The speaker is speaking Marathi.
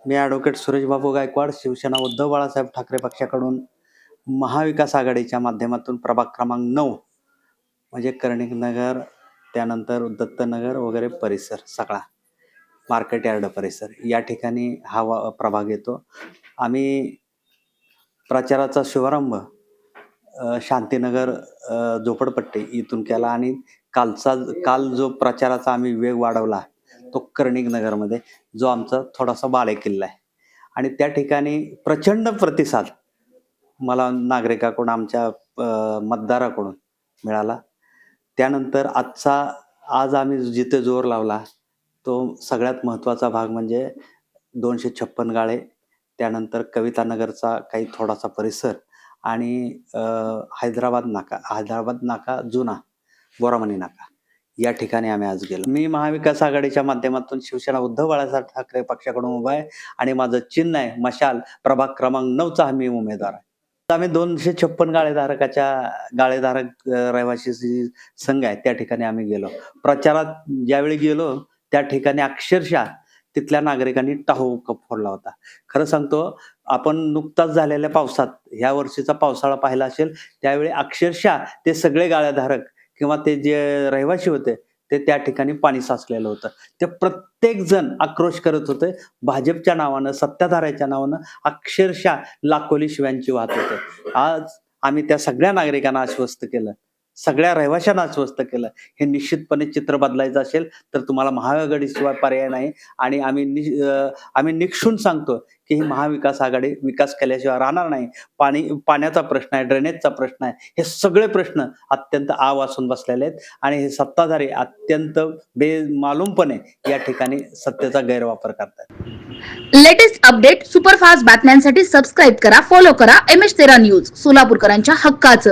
मी ॲडव्होकेट सुरेशबाबू गायकवाड, शिवसेना उद्धव बाळासाहेब ठाकरे पक्षाकडून महाविकास आघाडीच्या माध्यमातून प्रभाग क्रमांक 9 म्हणजे कर्णिकनगर, त्यानंतर दत्तनगर वगैरे परिसर सगळा, मार्केट यार्ड परिसर या ठिकाणी हा प्रभाग येतो. आम्ही प्रचाराचा शुभारंभ शांतीनगर झोपडपट्टी इथून केला आणि काल जो प्रचाराचा आम्ही वेग वाढवला तो कर्णिकनगरमध्ये, जो आमचा थोडासा बालेकिल्ला आहे. आणि त्या ठिकाणी प्रचंड प्रतिसाद मला नागरिकाकडून, आमच्या मतदाराकडून मिळाला. त्यानंतर आज आम्ही जिथे जोर लावला तो सगळ्यात महत्त्वाचा भाग म्हणजे 256 गाळे, त्यानंतर कवितानगरचा काही थोडासा परिसर आणि हैदराबाद नाका जुना बोरामणी नाका या ठिकाणी आम्ही आज गेलो. मी महाविकास आघाडीच्या माध्यमातून शिवसेना उद्धव बाळासाहेब ठाकरे पक्षाकडून उभा आहे आणि माझं चिन्ह आहे मशाल. प्रभाग क्रमांक 9चा हा मी उमेदवार आहे. आम्ही 256 गाळेधारक रहिवासी संघ आहे त्या ठिकाणी आम्ही गेलो. प्रचारात ज्यावेळी गेलो त्या ठिकाणी अक्षरशः तिथल्या नागरिकांनी टाहू फोडला होता. खरं सांगतो, आपण नुकताच झालेल्या पावसात ह्या वर्षीचा पावसाळा पाहिला असेल, त्यावेळी अक्षरशः ते सगळे गाळेधारक किंवा ते जे रहिवासी होते ते त्या ठिकाणी पाणी साचलेलं होतं. ते प्रत्येक जण आक्रोश करत होते. भाजपच्या नावानं, सत्ताधाऱ्याच्या नावानं अक्षरशः लाखोली शिव्यांची वाहत होते. आज आम्ही त्या सगळ्या नागरिकांना आश्वस्त केलं, सगळ्या रहिवाशांना आश्वस्त केलं, हे निश्चितपणे चित्र बदलायचं असेल तर तुम्हाला महाआघाडीशिवाय पर्याय नाही. आणि आम्ही निक्षून सांगतो की ही महाविकास आघाडी विकास केल्याशिवाय राहणार नाही. पाण्याचा प्रश्न आहे, ड्रेनेजचा प्रश्न आहे, हे सगळे प्रश्न अत्यंत वासून बसलेले आहेत आणि हे सत्ताधारी अत्यंत बेमालूमपणे या ठिकाणी सत्तेचा गैरवापर करतात. लेटेस्ट अपडेट, सुपरफास्ट बातम्यांसाठी सबस्क्राईब करा, फॉलो करा MS13 न्यूज, सोलापूरकरांच्या हक्काचं.